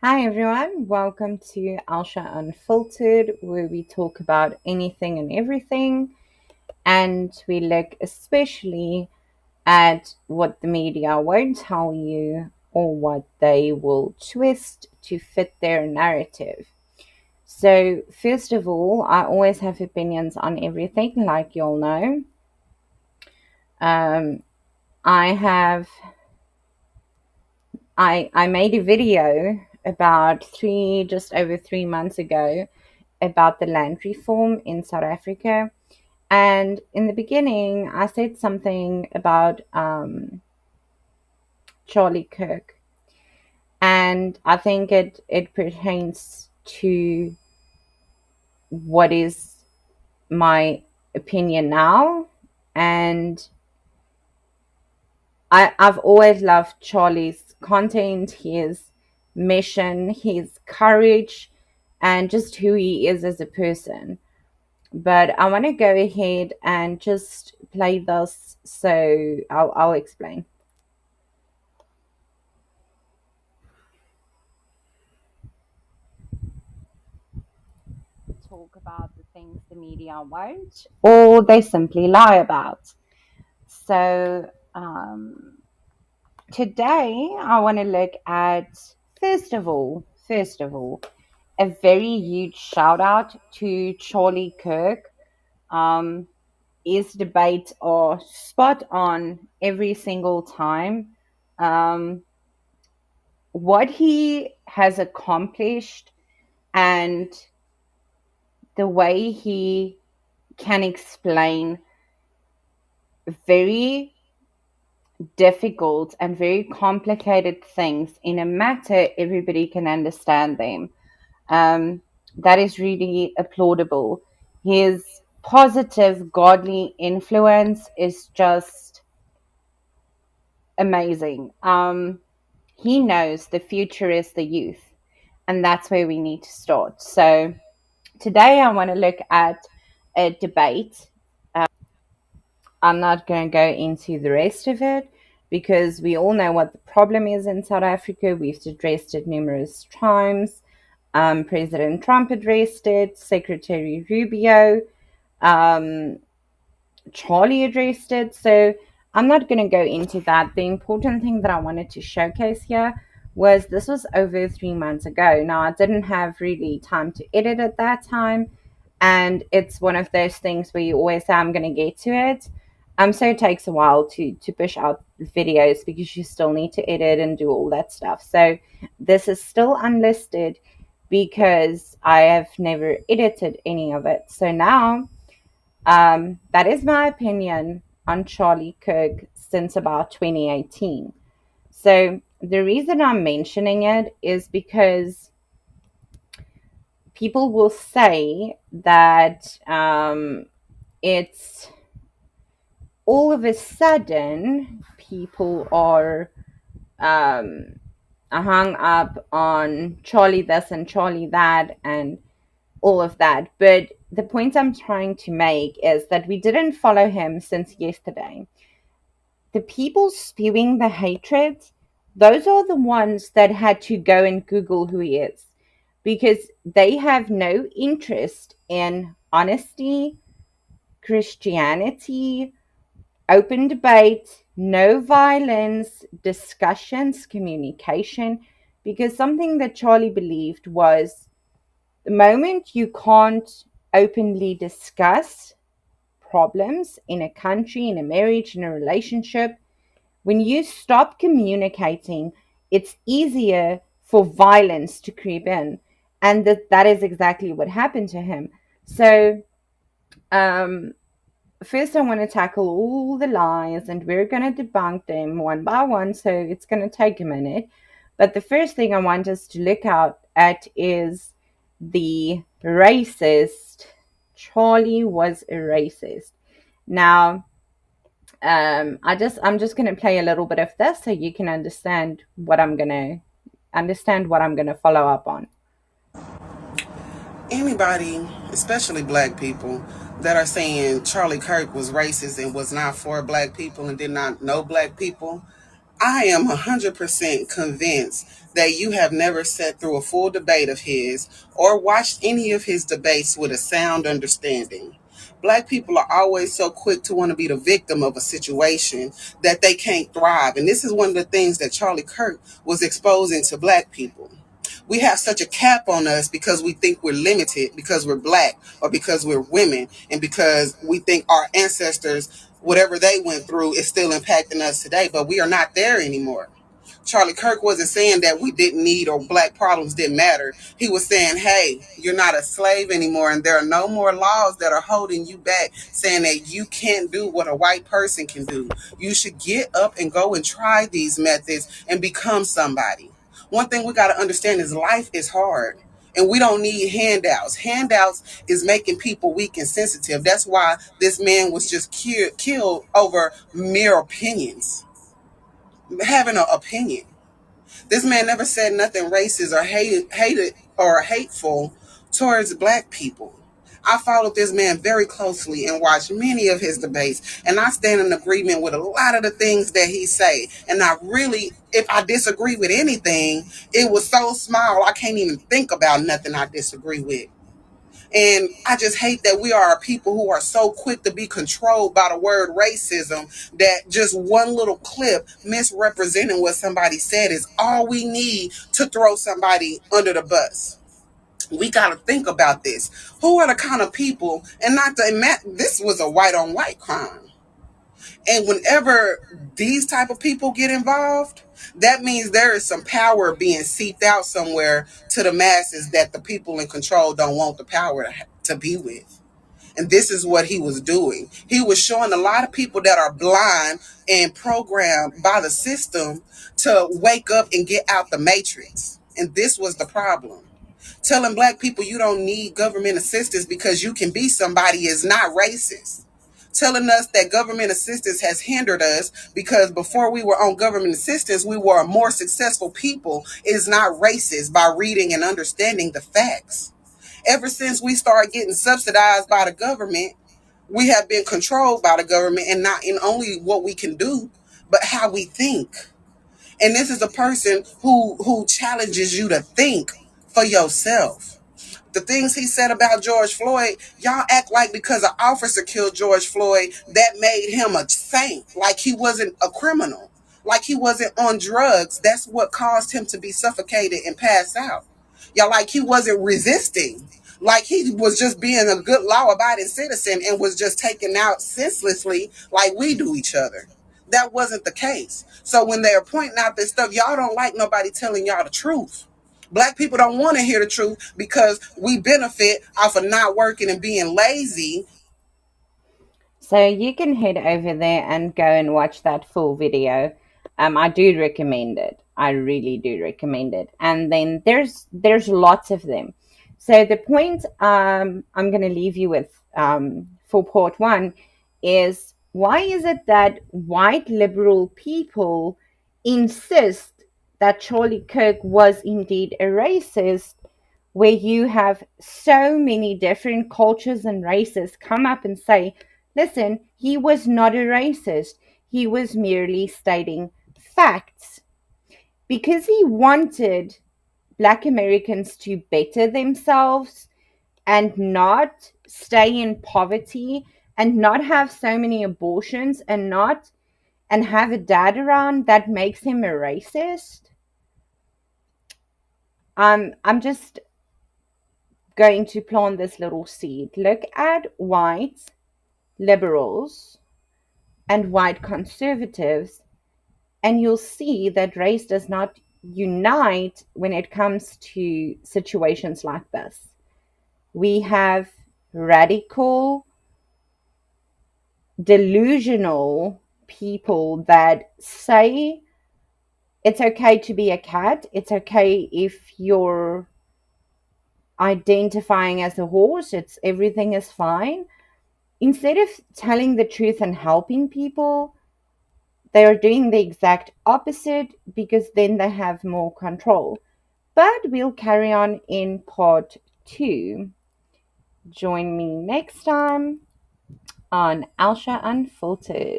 Hi everyone, welcome to Alsha Unfiltered, where we talk about anything and everything, and we look especially at what the media won't tell you or what they will twist to fit their narrative. So, first of all, I always have opinions on everything, like you'll know. Um, I have I made a video about just over 3 months ago about the land reform in South Africa. And in the beginning, I said something about Charlie Kirk. And I think it pertains to what is my opinion now. And I've always loved Charlie's content, his mission, his courage, and just who he is as a person. But I want to go ahead and just play this, so I'll explain. Talk about the things the media won't, or they simply lie about. So today I want to look at first of all, a very huge shout out to Charlie Kirk. Um, his debates are spot on every single time. Um, what he has accomplished and the way he can explain very difficult and very complicated things in a matter everybody can understand them. Um, that is really applaudable. His positive, godly influence is just amazing. He knows the future is the youth, and that's where we need to start. So, today I want to look at a debate. I'm not going to go into the rest of it because we all know what the problem is in South Africa. We've addressed it numerous times. President Trump addressed it, Secretary Rubio, um, Charlie addressed it. So I'm not going to go into that. The important thing that I wanted to showcase here was this was over 3 months ago. Now, I didn't have really time to edit at that time. And it's one of those things where you always say, I'm going to get to it. So it takes a while to push out videos because you still need to edit and do all that stuff. So this is still unlisted because I have never edited any of it. So now that is my opinion on Charlie Kirk since about 2018. So the reason I'm mentioning it is because people will say that it's all of a sudden people are um, hung up on Charlie this and Charlie that and all of that. But the point I'm trying to make is that we didn't follow him since yesterday. The people spewing the hatred, those are the ones that had to go and Google who he is because they have no interest in honesty, Christianity, open debate, no violence, discussions, communication. Because something that Charlie believed was the moment you can't openly discuss problems in a country, in a marriage, in a relationship, when you stop communicating, it's easier for violence to creep in. And that is exactly what happened to him. So, um, first, I want to tackle all the lies and we're going to debunk them one by one. So, it's going to take a minute. But the first thing I want us to look out at is the racist. Charlie was a racist. Now, I'm just gonna play a little bit of this so you can understand what I'm gonna follow up on. Anybody, especially black people, that are saying Charlie Kirk was racist and was not for black people and did not know black people, I am 100% convinced that you have never sat through a full debate of his or watched any of his debates with a sound understanding. Black people are always so quick to want to be the victim of a situation that they can't thrive. And this is one of the things that Charlie Kirk was exposing to black people. We have such a cap on us because we think we're limited because we're black or because we're women and because we think our ancestors, whatever they went through, is still impacting us today. But we are not there anymore. Charlie Kirk wasn't saying that we didn't need or black problems didn't matter. He was saying, hey, you're not a slave anymore, and there are no more laws that are holding you back, saying that you can't do what a white person can do. You should get up and go and try these methods and become somebody. One thing we got to understand is life is hard. And we don't need handouts. Handouts is making people weak and sensitive. That's why this man was just killed over mere opinions, having an opinion. This man never said nothing racist or hated or hateful towards black people. I followed this man very closely and watched many of his debates, and I stand in agreement with a lot of the things that he say. And I really, if I disagree with anything, it was so small I can't even think about nothing I disagree with. And I just hate that we are a people who are so quick to be controlled by the word racism that just one little clip misrepresenting what somebody said is all we need to throw somebody under the bus. We got to think about this. Who are the kind of people, and not to, this was a white on white crime. And whenever these type of people get involved, that means there is some power being seeped out somewhere to the masses that the people in control don't want the power to be with. And this is what he was doing. He was showing a lot of people that are blind and programmed by the system to wake up and get out the matrix. And this was the problem. Telling black people you don't need government assistance because you can be somebody is not racist. Telling us that government assistance has hindered us because before we were on government assistance, we were a more successful people is not racist by reading and understanding the facts. Ever since we started getting subsidized by the government, we have been controlled by the government, and not in only what we can do, but how we think. And this is a person who challenges you to think for yourself. The things he said about George Floyd, y'all act like because an officer killed George Floyd, that made him a saint, like he wasn't a criminal, like he wasn't on drugs. That's what caused him to be suffocated and pass out. Y'all, like he wasn't resisting, like he was just being a good law-abiding citizen and was just taken out senselessly like we do each other. That wasn't the case. So when they're pointing out this stuff, y'all don't like nobody telling y'all the truth. Black people don't want to hear the truth because we benefit off of not working and being lazy. So you can head over there and go and watch that full video. I do recommend it. I really do recommend it. And then there's lots of them. So the point I'm going to leave you with for part one is, why is it that white liberal people insist that Charlie Kirk was indeed a racist, where you have so many different cultures and races come up and say, listen, he was not a racist. He was merely stating facts because he wanted Black Americans to better themselves and not stay in poverty and not have so many abortions and have a dad around that makes him a racist. I'm just going to plant this little seed. Look at white liberals and white conservatives, and you'll see that race does not unite when it comes to situations like this. We have radical, delusional people that say it's okay to be a cat, it's okay if you're identifying as a horse, it's everything is fine. Instead of telling the truth and helping people, they are doing the exact opposite because then they have more control. But we'll carry on in part two. Join me next time on Alsha Unfiltered.